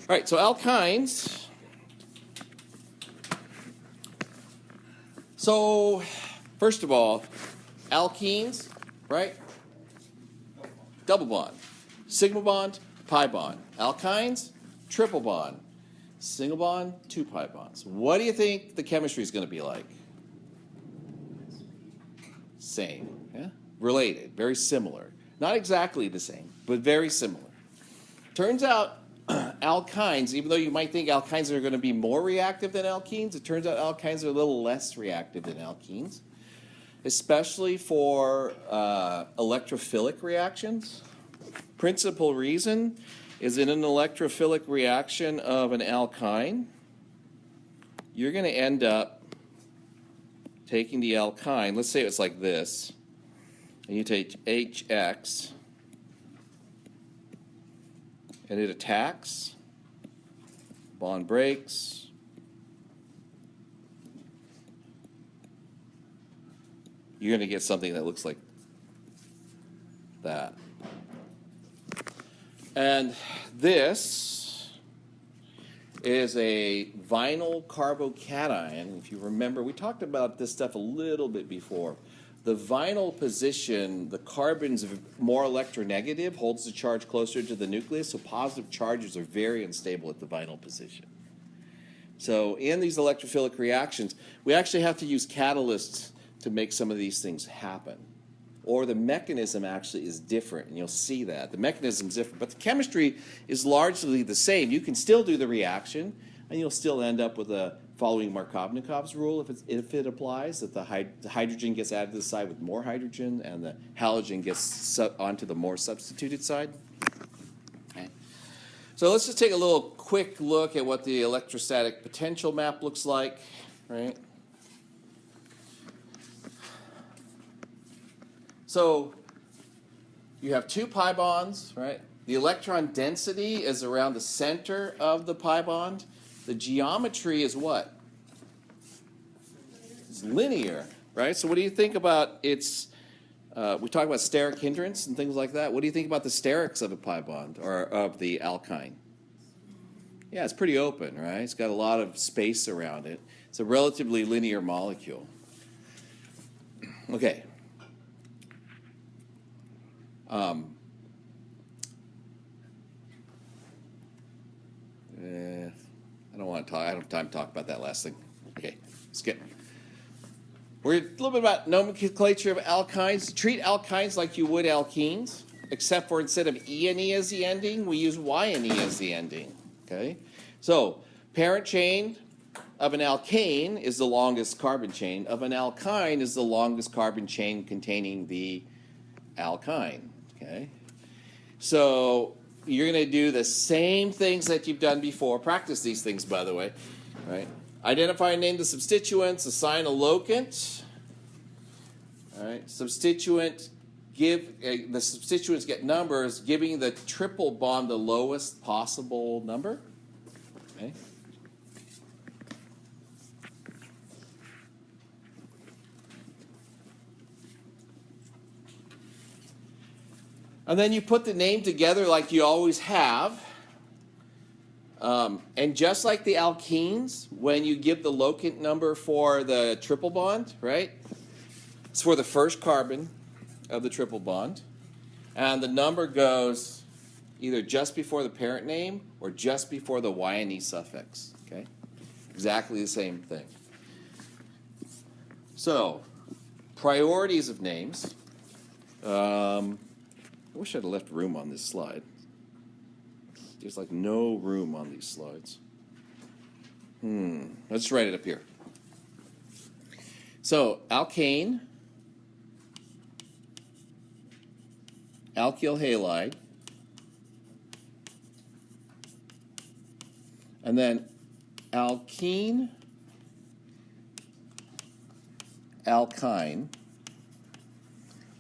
All right, so alkynes. So, first of all, alkenes, right? Double bond. Sigma bond, pi bond. Alkynes, triple bond. Single bond, 2 pi bonds. What do you think the chemistry is going to be like? Same, yeah? Related, very similar. Not exactly the same, but very similar. Turns out alkynes, even though you might think alkynes are going to be more reactive than alkenes, it turns out alkynes are a little less reactive than alkenes, especially for electrophilic reactions. Principal reason is in an electrophilic reaction of an alkyne, you're going to end up taking the alkyne, let's say it's like this, and you take HX, and it attacks, bond breaks, you're going to get something that looks like that. And this is a vinyl carbocation. If you remember, we talked about this stuff a little bit before. The vinyl position, the carbon's more electronegative, holds the charge closer to the nucleus, so positive charges are very unstable at the vinyl position. So in these electrophilic reactions, we actually have to use catalysts to make some of these things happen. Or the mechanism actually is different, and you'll see that. The mechanism is different, but the chemistry is largely the same. You can still do the reaction, and you'll still end up with a following Markovnikov's rule if it applies, that the hydrogen gets added to the side with more hydrogen, and the halogen gets onto the more substituted side. Okay. So let's just take a little quick look at what the electrostatic potential map looks like, right? So you have 2 pi bonds, right? The electron density is around the center of the pi bond. The geometry is what? It's linear, right? So what do you think about its, we talk about steric hindrance and things like that. What do you think about the sterics of a pi bond or of the alkyne? Yeah, it's pretty open, right? It's got a lot of space around it. It's a relatively linear molecule. Okay. I don't want to talk. I don't have time to talk about that last thing. Okay, skip. We're a little bit about nomenclature of alkynes. Treat alkynes like you would alkenes, except for instead of E-N-E as the ending, we use Y-N-E as the ending. Okay, so parent chain of an alkane is the longest carbon chain. Of an alkyne is the longest carbon chain containing the alkyne. Okay, so you're going to do the same things that you've done before. Practice these things, by the way. Right? Identify and name the substituents. Assign a locant. All right. Substituent. Give the substituents get numbers, giving the triple bond the lowest possible number. Okay. And then you put the name together like you always have. And just like the alkenes, when you give the locant number for the triple bond, right? It's for the first carbon of the triple bond. And the number goes either just before the parent name or just before the Y-N-E suffix. Okay? Exactly the same thing. So, priorities of names. I wish I'd left room on this slide. There's like no room on these slides. Let's write it up here. So, alkane, alkyl halide, and then alkene, alkyne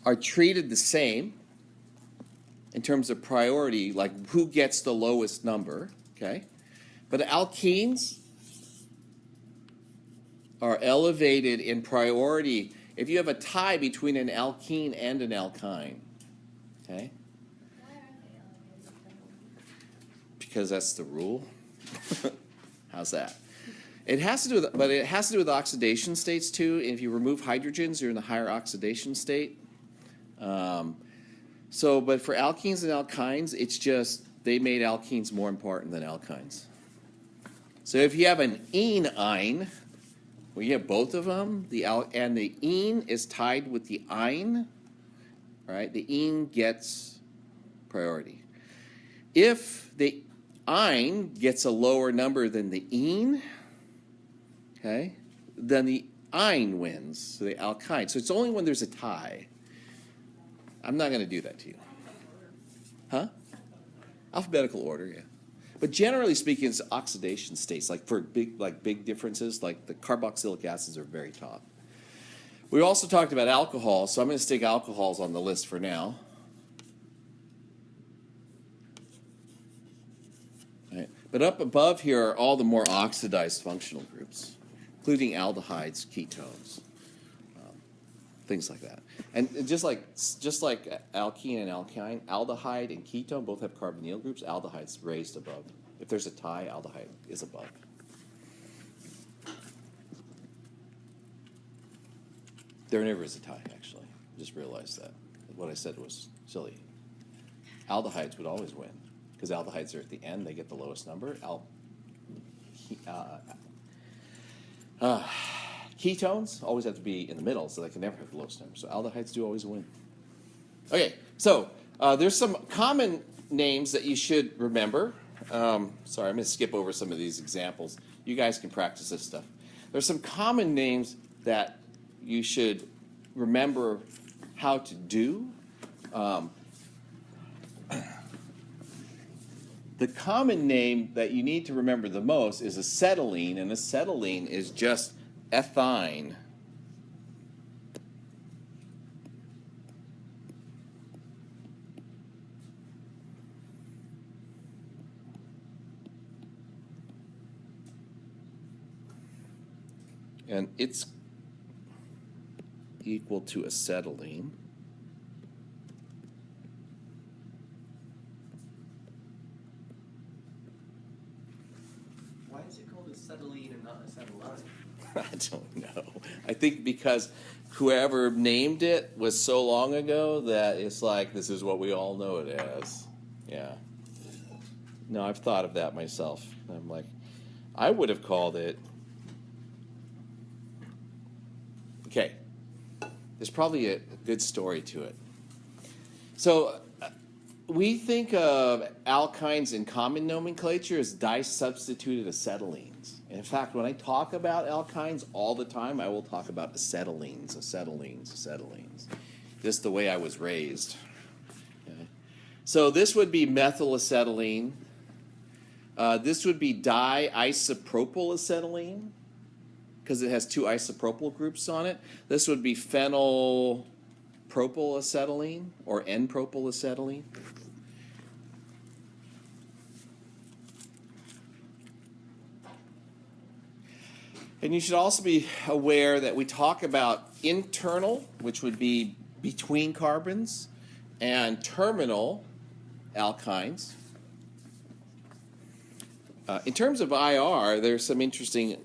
are treated the same in terms of priority, like who gets the lowest number, okay? But alkenes are elevated in priority if you have a tie between an alkene and an alkyne, okay? because that's the rule. How's that? It has to do with, but it has to do with oxidation states too. If you remove hydrogens, you're in the higher oxidation state. But for alkenes and alkynes, it's just they made alkenes more important than alkynes. So if you have an ene, well, you have both of them, and the ene is tied with the yne, right? The ene gets priority. If the yne gets a lower number than the ene, okay, then the yne wins, so the alkyne. So it's only when there's a tie. I'm not going to do that to you. Huh? Alphabetical order, yeah. But generally speaking, it's oxidation states. Like for big differences, like the carboxylic acids are very top. We also talked about alcohol, so I'm going to stick alcohols on the list for now. Right. But up above here are all the more oxidized functional groups, including aldehydes, ketones, things like that. And just like alkene and alkyne, aldehyde and ketone both have carbonyl groups. Aldehyde's raised above. If there's a tie, aldehyde is above. There never is a tie, actually. I just realized that. What I said was silly. Aldehydes would always win, because aldehydes are at the end. They get the lowest number. Ketones always have to be in the middle, so they can never have the lowest number. So aldehydes do always win. Okay, so there's some common names that you should remember. Sorry, I'm going to skip over some of these examples. You guys can practice this stuff. There's some common names that you should remember how to do. The common name that you need to remember the most is acetylene, and acetylene is just ethine. And it's equal to acetylene. Why is it called acetylene and not acetylene? I don't know. I think because whoever named it was so long ago that it's like, this is what we all know it as. Yeah. No, I've thought of that myself. I'm like, I would have called it. Okay. There's probably a good story to it. So we think of alkynes in common nomenclature as disubstituted acetylenes. And in fact, when I talk about alkynes all the time, I will talk about acetylenes, acetylenes, acetylenes. Just the way I was raised. Okay. So this would be methylacetylene. This would be diisopropyl acetylene, because it has two isopropyl groups on it. This would be phenylpropyl acetylene or N-propyl acetylene. And you should also be aware that we talk about internal, which would be between carbons, and terminal alkynes. In terms of IR, there's some interesting,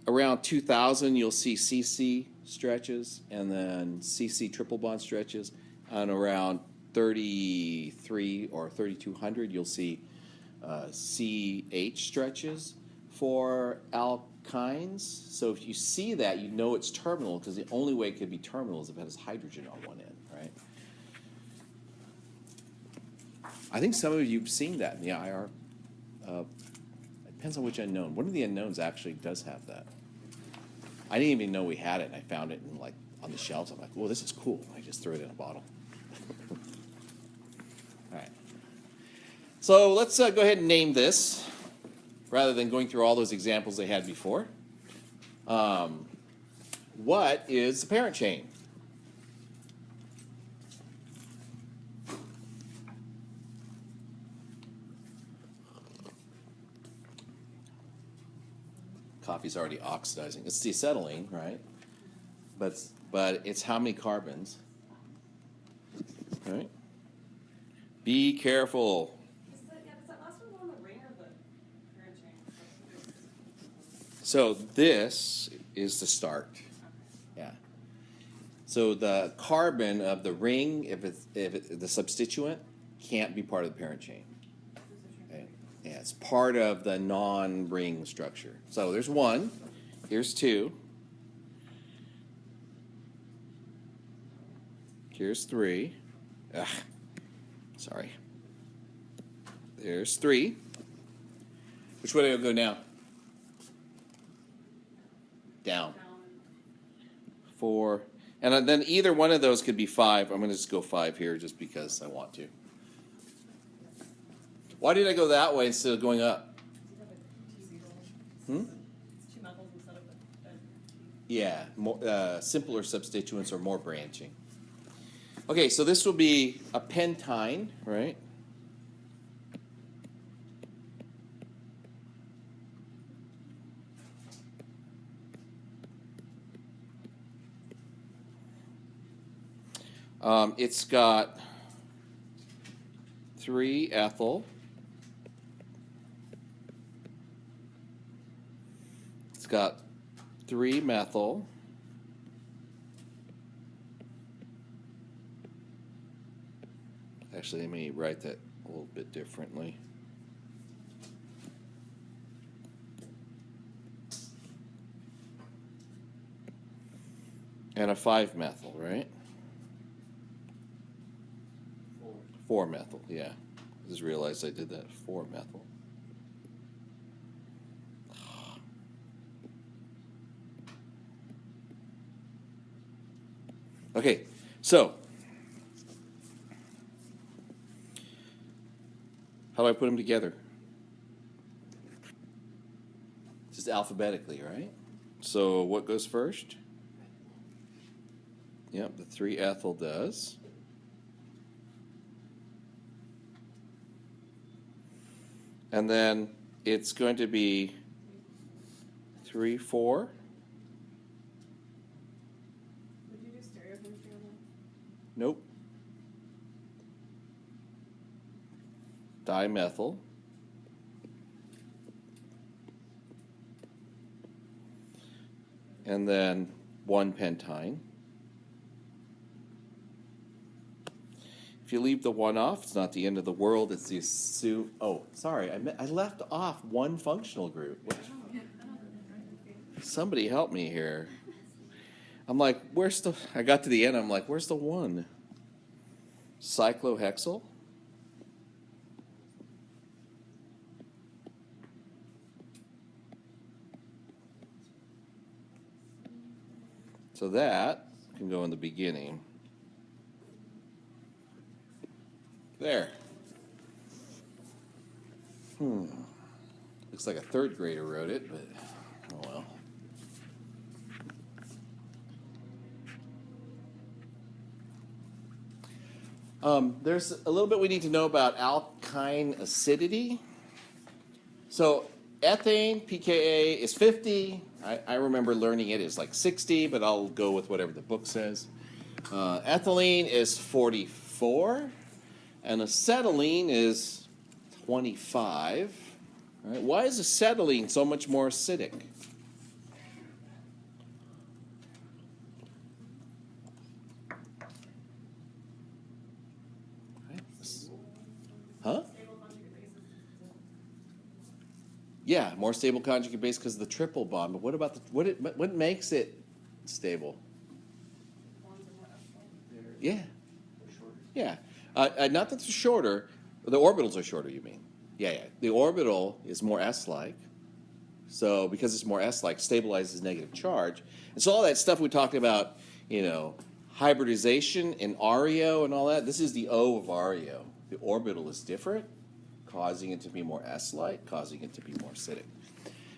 around 2000 you'll see CC stretches and then CC triple bond stretches, and around 33 or 3200 you'll see CH stretches for alkynes. So if you see that, you know it's terminal, because the only way it could be terminal is if it has hydrogen on one end, right? I think some of you have seen that in the IR. It depends on which unknown. One of the unknowns actually does have that. I didn't even know we had it, and I found it in, like, on the shelves. I'm like, well, this is cool. I just threw it in a bottle. All right. So let's go ahead and name this, rather than going through all those examples they had before. What is the parent chain? Coffee's already oxidizing. It's the acetylene, right? But it's how many carbons? All right. Be careful. Is the So this is the start. Yeah. So the carbon of the ring, if the substituent, can't be part of the parent chain. Okay. Yeah, it's part of the non-ring structure. So there's one. Here's two. Here's three. Ugh. Sorry. There's three. Which way do I go now? Down. Four. And then either one of those could be five. I'm going to just go five here just because I want to. Why did I go that way instead of going up? Yeah, more, simpler substituents or more branching. Okay, so this will be a pentyne, right? It's got 3 ethyl. It's got 3 methyl. Actually, let me write that a little bit differently. And a 5-methyl, right? 4-methyl, yeah. I just realized I did that. 4-methyl. Okay, so how do I put them together? Just alphabetically, right? So what goes first? Yep, the 3-ethyl does. And then it's going to be 3, 4. Did you do stereochemistry on that? Nope. Dimethyl. And then 1 pentyne. If you leave the 1 off, it's not the end of the world. It's the oh, sorry, I left off 1 functional group. Somebody help me here. I'm like, where's the? I got to the end. I'm like, where's the 1? Cyclohexyl. So that can go in the beginning. There. Looks like a 3rd grader wrote it, but oh well. There's a little bit we need to know about alkyne acidity. So ethane, pKa, is 50. I remember learning it is like 60, but I'll go with whatever the book says. Ethylene is 44. And acetylene is 25. All right. Why is acetylene so much more acidic? Huh? Yeah, more stable conjugate base because of the triple bond. But what about what makes it stable? Yeah. Yeah. Not that it's shorter. The orbitals are shorter, you mean? Yeah. The orbital is more S-like. So because it's more S-like, stabilizes negative charge. And so all that stuff we talked about, hybridization in REO and all that, this is the O of REO. The orbital is different, causing it to be more S-like, causing it to be more acidic.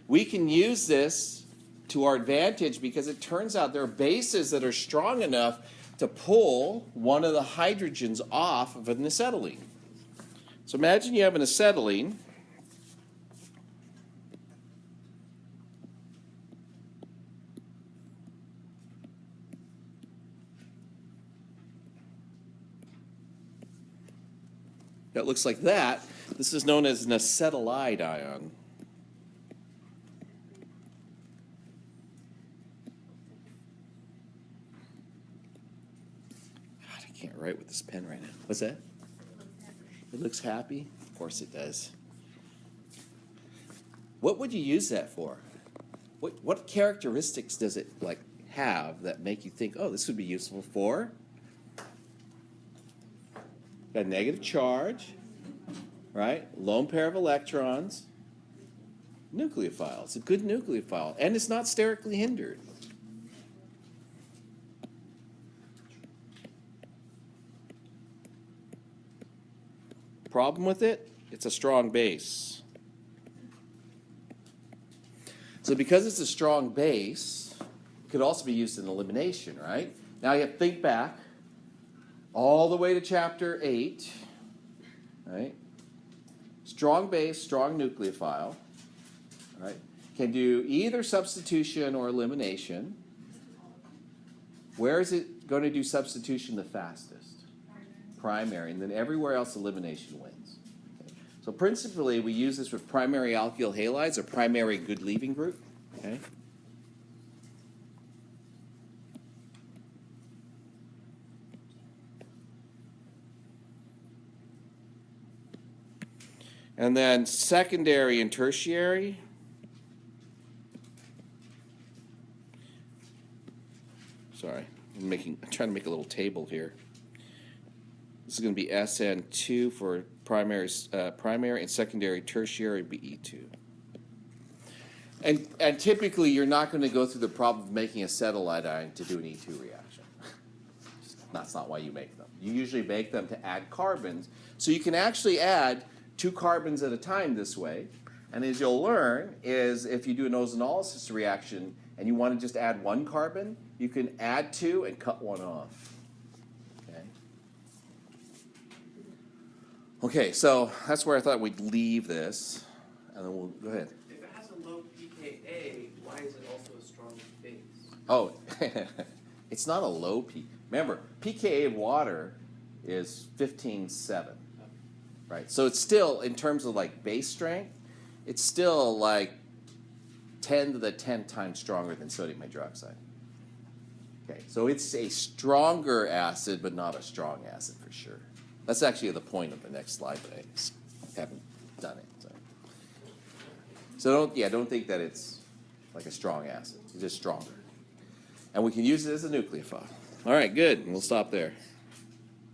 We can use this to our advantage because it turns out there are bases that are strong enough to pull one of the hydrogens off of an acetylene. So imagine you have an acetylene. That looks like that. This is known as an acetylide ion. can't write with this pen right now. What's that? It looks happy? Of course it does. What would you use that for? What characteristics does it like have that make you think, oh, this would be useful for? Got a negative charge, right? Lone pair of electrons. Nucleophile. It's a good nucleophile. And it's not sterically hindered. Problem with it? It's a strong base. So because it's a strong base, it could also be used in elimination, right? Now you have to think back all the way to chapter 8, right? Strong base, strong nucleophile, right? Can do either substitution or elimination. Where is it going to do substitution the fastest? Primary, and then everywhere else elimination wins. Okay. So principally we use this with primary alkyl halides or primary good leaving group. Okay. And then secondary and tertiary. Sorry, I'm trying to make a little table here. This is going to be SN2 for primary and secondary, tertiary be E2. And typically you're not going to go through the problem of making acetylidine to do an E2 reaction. That's not why you make them. You usually make them to add carbons. So you can actually add 2 carbons at a time this way. And as you'll learn is if you do an ozonolysis reaction and you want to just add 1 carbon, you can add 2 and cut 1 off. Okay, so that's where I thought we'd leave this, and then we'll go ahead. If it has a low pKa, why is it also a strong base? Oh, it's not a low P. Remember, pKa of water is 15.7, right? So it's still, in terms of like base strength, it's still like 10 to the 10 times stronger than sodium hydroxide. Okay, so it's a stronger acid, but not a strong acid for sure. That's actually the point of the next slide, but I just haven't done it. So don't think that it's like a strong acid. It's just stronger. And we can use it as a nucleophile. All right, good. We'll stop there.